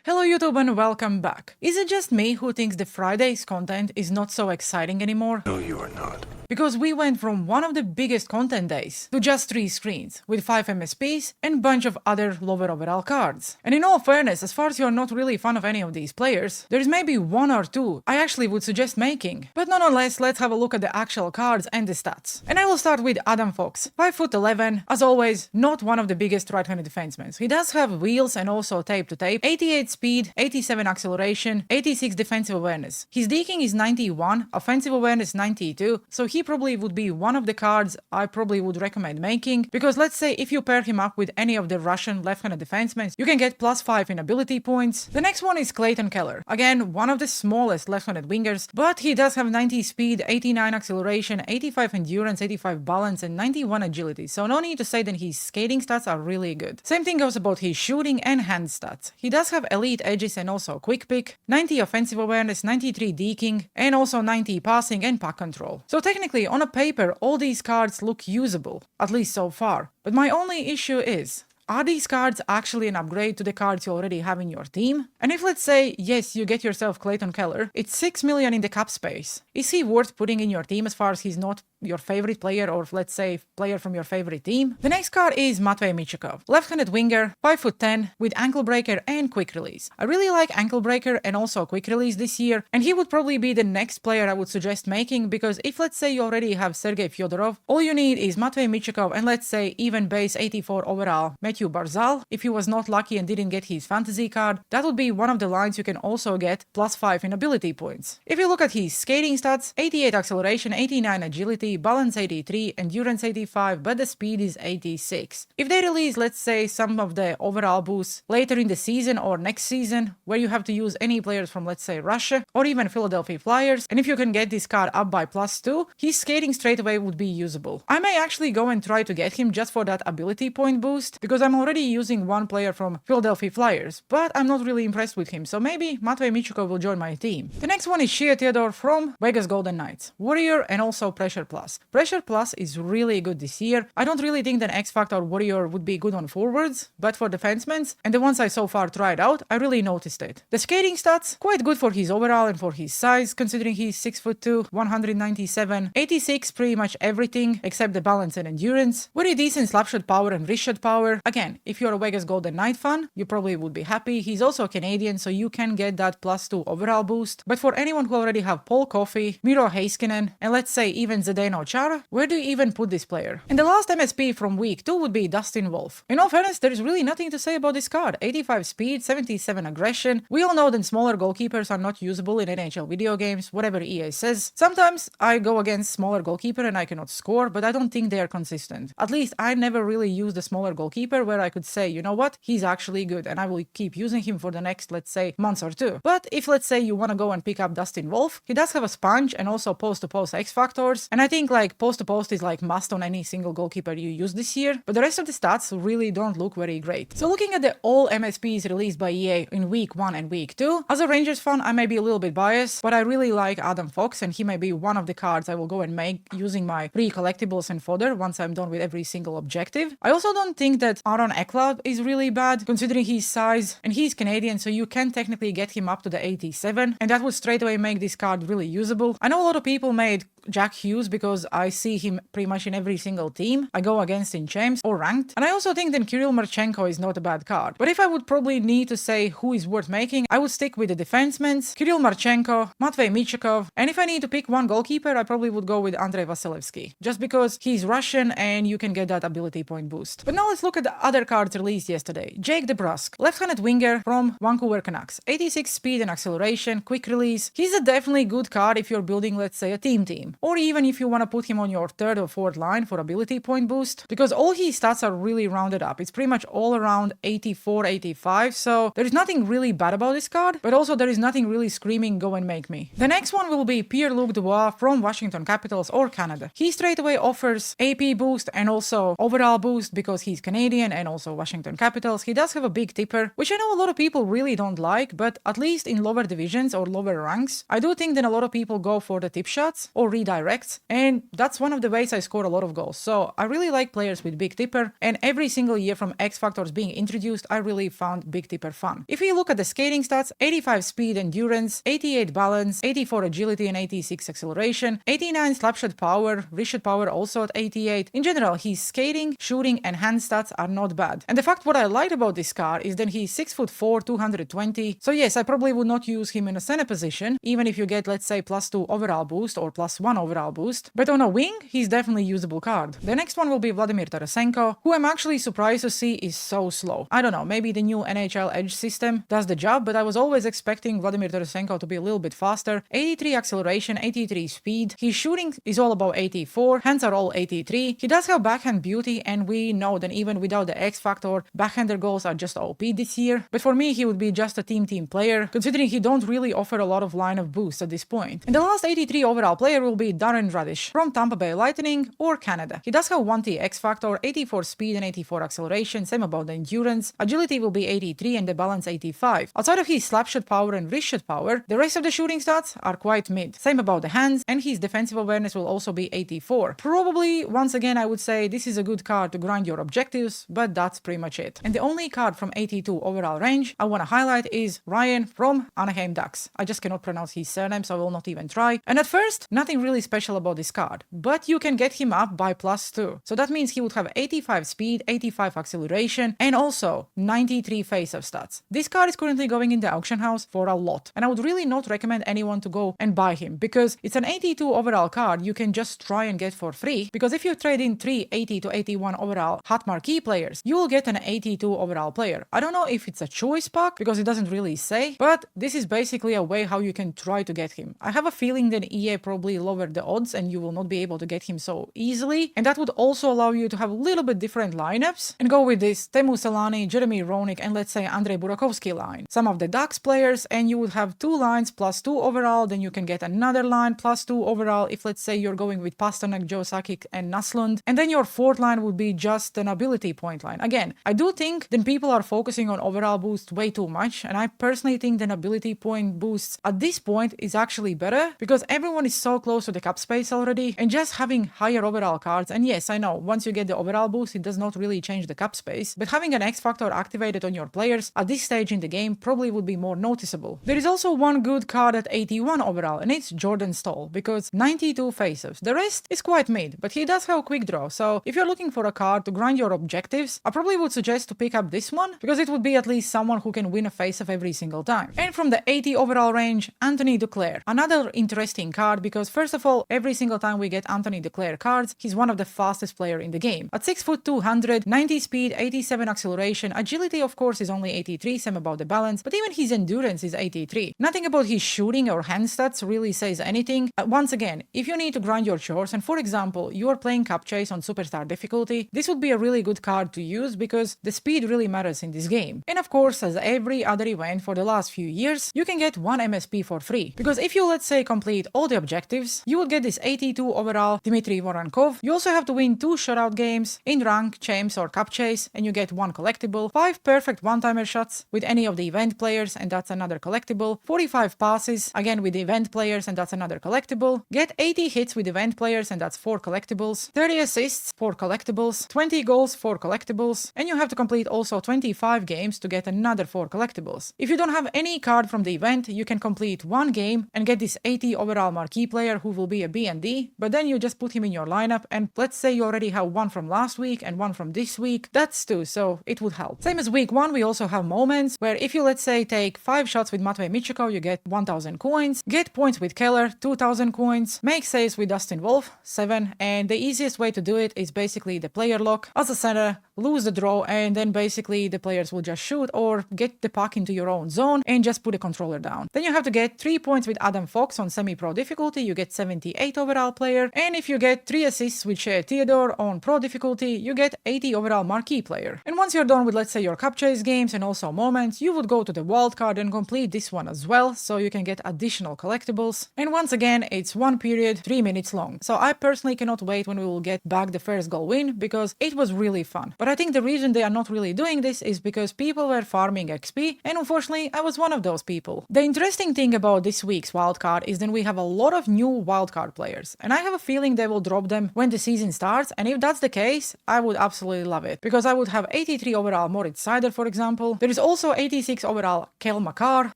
Hello YouTube and welcome back. Is it just me who thinks the Friday's content is not so exciting anymore? No, you are not. Because we went from one of the biggest content days to just 3 screens, with 5 MSPs and bunch of other lower overall cards. And in all fairness, as far as you're not really a fan of any of these players, there's maybe 1 or 2 I actually would suggest making. But nonetheless, let's have a look at the actual cards and the stats. And I will start with Adam Fox, 5'11", as always, not one of the biggest right-handed defensemen. He does have wheels and also tape to tape, 88 speed, 87 acceleration, 86 defensive awareness. His deking is 91, offensive awareness 92, so he probably would be one of the cards I probably would recommend making, because let's say if you pair him up with any of the Russian left-handed defensemen, you can get +5 in ability points. The next one is Clayton Keller. Again, one of the smallest left-handed wingers, but he does have 90 speed, 89 acceleration, 85 endurance, 85 balance, and 91 agility, so no need to say that his skating stats are really good. Same thing goes about his shooting and hand stats. He does have elite edges and also quick pick, 90 offensive awareness, 93 deking, and also 90 passing and puck control. So technically, on a paper, all these cards look usable, at least so far. But my only issue is, are these cards actually an upgrade to the cards you already have in your team? And if, let's say, yes, you get yourself Clayton Keller, it's 6 million in the cap space. Is he worth putting in your team as far as he's not your favorite player, or let's say player from your favorite team? The next card is Matvei Michikov, left-handed winger, 5'10", with ankle breaker and quick release. I really like ankle breaker and also quick release this year, and he would probably be the next player I would suggest making, because if let's say you already have Sergei Fyodorov, all you need is Matvei Michikov and let's say even base 84 overall Matthew Barzal. If he was not lucky and didn't get his fantasy card, that would be one of the lines you can also get +5 in ability points. If you look at his skating stats, 88 acceleration, 89 agility, balance 83, endurance 85, but the speed is 86. If they release, let's say, some of the overall boosts later in the season or next season, where you have to use any players from, let's say, Russia or even Philadelphia Flyers, and if you can get this card up by +2, his skating straight away would be usable. I may actually go and try to get him just for that ability point boost, because I'm already using one player from Philadelphia Flyers, but I'm not really impressed with him, so maybe Matvei Michikov will join my team. The next one is Shea Theodore from Vegas Golden Knights, Warrior and also Pressure Plus. Pressure Plus is really good this year. I don't really think that X Factor Warrior would be good on forwards, but for defensemen, and the ones I so far tried out, I really noticed it. The skating stats, quite good for his overall and for his size, considering he's 6'2", 197, 86 pretty much everything except the balance and endurance, very decent slapshot power and wrist shot power. Again, if you're a Vegas Golden Knight fan, you probably would be happy. He's also Canadian, so you can get that +2 overall boost. But for anyone who already have Paul Coffey, Miro Heiskanen, and let's say even Zdeno Chara, where do you even put this player? And the last MSP from week 2 would be Dustin Wolf. In all fairness, there is really nothing to say about this card. 85 speed, 77 aggression. We all know that smaller goalkeepers are not usable in NHL video games, whatever EA says. Sometimes I go against smaller goalkeeper and I cannot score, but I don't think they are consistent. At least I never really used a smaller goalkeeper where I could say, you know what, he's actually good and I will keep using him for the next, let's say, months or 2. But if let's say you want to go and pick up Dustin Wolf, he does have a sponge and also post-to-post X factors, and I think like post-to-post is like must on any single goalkeeper you use this year, but the rest of the stats really don't look very great. So looking at the all MSPs released by EA in week 1 and week 2, as a Rangers fan I may be a little bit biased, but I really like Adam Fox and he may be one of the cards I will go and make using my free collectibles and fodder once I'm done with every single objective. I also don't think that Aaron Ekblad is really bad considering his size, and he's Canadian, so you can technically get him up to the 87, and that would straight away make this card really usable. I know a lot of people made Jack Hughes because I see him pretty much in every single team I go against in champs or ranked, and I also think that Kirill Marchenko is not a bad card. But if I would probably need to say who is worth making, I would stick with the defensemen, Kirill Marchenko, Matvei Michikov, and if I need to pick one goalkeeper, I probably would go with Andrei Vasilevsky, just because he's Russian and you can get that ability point boost. But now let's look at the other cards released yesterday. Jake DeBrusk, left-handed winger from Vancouver Canucks, 86 speed and acceleration, quick release. He's a definitely good card if you're building, let's say, a team, or even if you want to put him on your 3rd or 4th line for ability point boost, because all his stats are really rounded up. It's pretty much all around 84, 85, so there is nothing really bad about this card, but also there is nothing really screaming go and make me. The next one will be Pierre-Luc Dubois from Washington Capitals or Canada. He straight away offers AP boost and also overall boost because he's Canadian and also Washington Capitals. He does have a big tipper, which I know a lot of people really don't like, but at least in lower divisions or lower ranks, I do think that a lot of people go for the tip shots or redirects, and and that's one of the ways I score a lot of goals. So I really like players with big tipper, and every single year from X Factors being introduced, I really found big tipper fun. If you look at the skating stats, 85 speed endurance, 88 balance, 84 agility and 86 acceleration, 89 slapshot power, wrist shot power also at 88. In general, his skating, shooting and hand stats are not bad. And the fact what I liked about this card is that he's 6'4", 220. So yes, I probably would not use him in a center position, even if you get, let's say, +2 overall boost or +1 overall boost. But on a wing, he's definitely a usable card. The next one will be Vladimir Tarasenko, who I'm actually surprised to see is so slow. I don't know, maybe the new NHL Edge system does the job, but I was always expecting Vladimir Tarasenko to be a little bit faster. 83 acceleration, 83 speed. His shooting is all about 84, hands are all 83. He does have backhand beauty, and we know that even without the X Factor, backhander goals are just OP this year. But for me, he would be just a team player, considering he don't really offer a lot of line of boost at this point. And the last 83 overall player will be Darren Radish from Tampa Bay Lightning or Canada. He does have 1T X Factor, 84 speed and 84 acceleration, same about the endurance. Agility will be 83 and the balance 85. Outside of his slapshot power and wrist shot power, the rest of the shooting stats are quite mid. Same about the hands, and his defensive awareness will also be 84. Probably, once again, I would say this is a good card to grind your objectives, but that's pretty much it. And the only card from 82 overall range I want to highlight is Ryan from Anaheim Ducks. I just cannot pronounce his surname, so I will not even try. And at first, nothing really special about this card, but you can get him up by +2. So that means he would have 85 speed, 85 acceleration, and also 93 face-off stats. This card is currently going in the auction house for a lot, and I would really not recommend anyone to go and buy him, because it's an 82 overall card you can just try and get for free, because if you trade in 3 80 to 81 overall hot marquee players, you will get an 82 overall player. I don't know if it's a choice pack, because it doesn't really say, but this is basically a way how you can try to get him. I have a feeling that EA probably lowered the odds and you will not be able to get him so easily, and that would also allow you to have a little bit different lineups and go with this Teemu Selanne, Jeremy Roenick, and let's say Andrei Burakovsky line. Some of the Ducks players, and you would have 2 lines +2 overall, then you can get another line +2 overall if let's say you're going with Pasternak, Joe Sakic, and Naslund, and then your 4th line would be just an ability point line. Again, I do think that people are focusing on overall boost way too much, and I personally think that ability point boosts at this point is actually better, because everyone is so close to the cap space already, and just having higher overall cards, and yes, I know, once you get the overall boost, it does not really change the cap space, but having an X Factor activated on your players at this stage in the game probably would be more noticeable. There is also one good card at 81 overall, and it's Jordan Staal, because 92 faceoffs. The rest is quite mid, but he does have quick draw, so if you're looking for a card to grind your objectives, I probably would suggest to pick up this one, because it would be at least someone who can win a faceoff every single time. And from the 80 overall range, Anthony Duclair. Another interesting card, because first of all, every single time we get Anthony Duclair cards, he's one of the fastest players in the game. At 6'2", 90 speed, 87 acceleration, agility of course is only 83, same about the balance, but even his endurance is 83. Nothing about his shooting or hand stats really says anything. Once again, if you need to grind your chores, and for example, you are playing Cup Chase on Superstar difficulty, this would be a really good card to use, because the speed really matters in this game. And of course, as every other event for the last few years, you can get 1 MSP for free, because if you let's say complete all the objectives, you would get this 82 overall Dmitry Voronkov. You also have to win 2 shutout games in rank, champs or Cup Chase, and you get 1 collectible, 5 perfect one-timer shots with any of the event players, and that's another collectible, 45 passes again with the event players, and that's another collectible, get 80 hits with event players, and that's 4 collectibles, 30 assists, 4 collectibles, 20 goals, 4 collectibles, and you have to complete also 25 games to get another 4 collectibles. If you don't have any card from the event, you can complete 1 game and get this 80 overall marquee player who will be a B&D, but then you just put him in your lineup, and let's say you already have 1 from last week and 1 from this week, that's 2, so it would help. Same as week 1, we also have moments where if you let's say take 5 shots with Matvei Michiko, you get 1000 coins, get points with Keller, 2000 coins, make saves with Dustin Wolf, 7, and the easiest way to do it is basically the player lock. As a center, lose the draw, and then basically the players will just shoot or get the puck into your own zone and just put the controller down. Then you have to get 3 points with Adam Fox on semi-pro difficulty, you get 78 overall player, and if you get 3 assists with Shea Theodore on pro difficulty, you get 80 overall marquee player. And once you're done with let's say your Cup Chase games and also moments, you would go to the wildcard and complete this one as well, so you can get additional collectibles. And once again, it's 1 period, 3 minutes long. So I personally cannot wait when we will get back the first goal win, because it was really fun. But But I think the reason they are not really doing this is because people were farming XP, and unfortunately I was one of those people. The interesting thing about this week's wildcard is that we have a lot of new wildcard players, and I have a feeling they will drop them when the season starts, and if that's the case, I would absolutely love it, because I would have 83 overall Moritz Seider, for example. There is also 86 overall Kel Makar,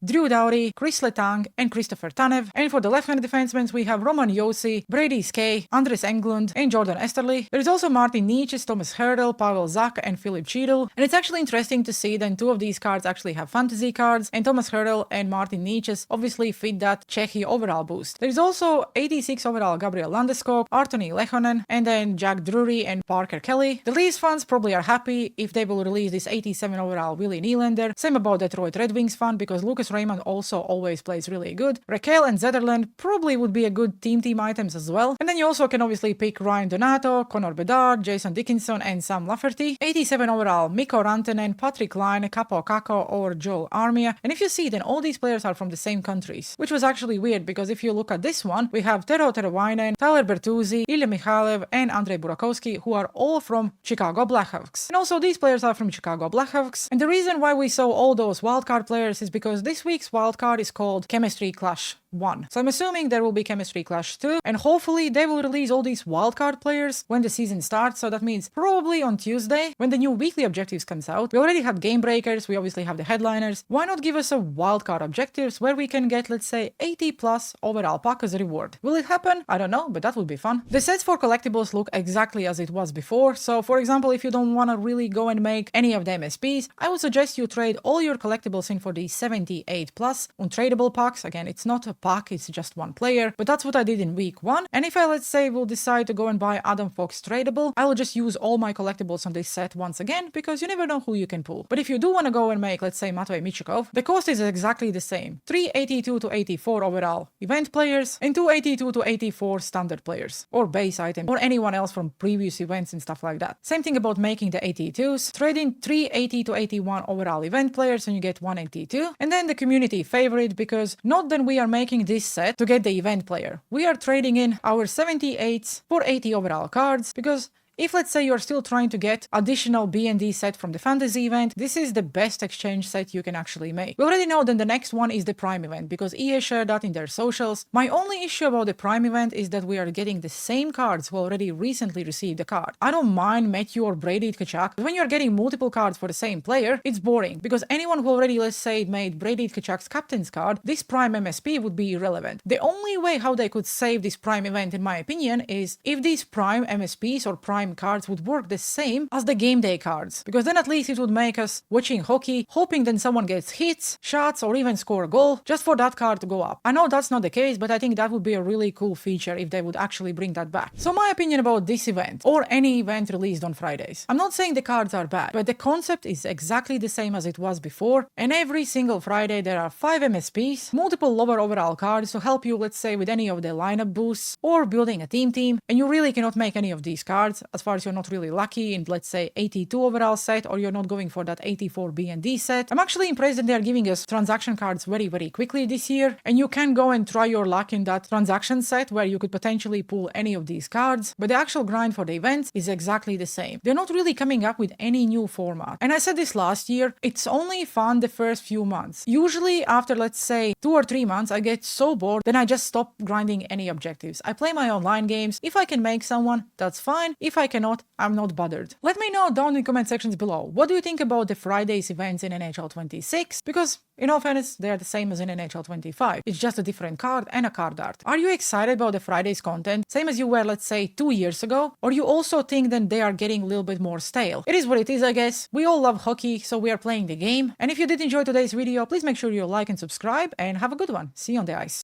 Drew Doughty, Chris Letang, and Christopher Tanev, and for the left-handed defensemen we have Roman Josi, Brady Skay, Andres Englund, and Jordan Esterly. There is also Martin Nietzsche, Thomas Hurdle, Pavel Zak, and Philip Cheadle, and it's actually interesting to see that two of these cards actually have fantasy cards, and Thomas Hurdle and Martin Nietzsche obviously fit that Czechy overall boost. There is also 86 overall Gabriel Landeskog, Artoni Lehonen, and then Jack Drury and Parker Kelly. The Leafs fans probably are happy if they will release this 87 overall Willie Nylander. Same about Detroit Red Wings fan, because Lucas Raymond also always plays really good. Raquel and Zetterland probably would be a good team items as well. And then you also can obviously pick Ryan Donato, Connor Bedard, Jason Dickinson, and Sam Lafferty. 87 overall Mikko Rantanen, Patrick Laine, Capo Kakko, or Joel Armia. And if you see, then all these players are from the same countries, which was actually weird, because if you look at this one, we have Tero Teravainen, Tyler Bertuzzi, Ilya Mikhailev, and Andrei Burakovsky, who are all from Chicago Blackhawks. And also these players are from Chicago Blackhawks. And the reason why we saw all those wildcard players is because this week's wildcard is called Chemistry Clash 1. So I'm assuming there will be Chemistry Clash 2, and hopefully they will release all these wildcard players when the season starts. So that means probably on Tuesday, when the new weekly objectives comes out. We already have game breakers, we obviously have the headliners. Why not give us a wildcard objectives where we can get, let's say, 80 plus overall puck as a reward? Will it happen? I don't know, but that would be fun. The sets for collectibles look exactly as it was before. So for example, if you don't want to really go and make any of the MSPs, I would suggest you trade all your collectibles in for the 78 plus untradeable packs. Again, it's not a pack, it's just one player, but that's what I did in week 1. And if I, let's say, will decide to go and buy Adam Fox tradable, I will just use all my collectibles on this set once again, because you never know who you can pull. But if you do want to go and make, let's say, Matvei Michikov, the cost is exactly the same. 382 to 84 overall event players, and 282 to 84 standard players, or base item, or anyone else from previous events and stuff like that. Same thing about making the 82s. Trade in 380 to 81 overall event players and you get 182. And then the community favorite, because not that we are making this set to get the event player. We are trading in our 78s for 80 overall cards, because if, let's say, you're still trying to get additional B&D set from the fantasy event, this is the best exchange set you can actually make. We already know that the next one is the Prime event, because EA shared that in their socials. My only issue about the Prime event is that we are getting the same cards who already recently received the card. I don't mind Matthew or Brady Tkachuk, but when you're getting multiple cards for the same player, it's boring, because anyone who already, let's say, made Brady Tkachuk's captain's card, this Prime MSP would be irrelevant. The only way how they could save this Prime event, in my opinion, is if these Prime MSPs or Prime cards would work the same as the game day cards, because then at least it would make us watching hockey, hoping that someone gets hits, shots, or even score a goal just for that card to go up. I know that's not the case, but I think that would be a really cool feature if they would actually bring that back. So my opinion about this event, or any event released on Fridays, I'm not saying the cards are bad, but the concept is exactly the same as it was before, and every single Friday there are 5 MSPs, multiple lower overall cards to help you, let's say, with any of the lineup boosts or building a team, and you really cannot make any of these cards as far as you're not really lucky in, let's say, 82 overall set, or you're not going for that 84 B&D set. I'm actually impressed that they're giving us transaction cards very quickly this year, and you can go and try your luck in that transaction set where you could potentially pull any of these cards, but the actual grind for the events is exactly the same. They're not really coming up with any new format. And I said this last year, it's only fun the first few months. Usually after, let's say, 2 or 3 months, I get so bored, then I just stop grinding any objectives. I play my online games. If I can make someone, that's fine. If I cannot, I'm not bothered. Let me know down in the comment sections below. What do you think about the Fridays events in NHL 26? Because in all fairness, they are the same as in NHL 25. It's just a different card and a card art. Are you excited about the Fridays content, same as you were, let's say, 2 years ago? Or you also think that they are getting a little bit more stale? It is what it is, I guess. We all love hockey, so we are playing the game. And if you did enjoy today's video, please make sure you like and subscribe, and have a good one. See you on the ice.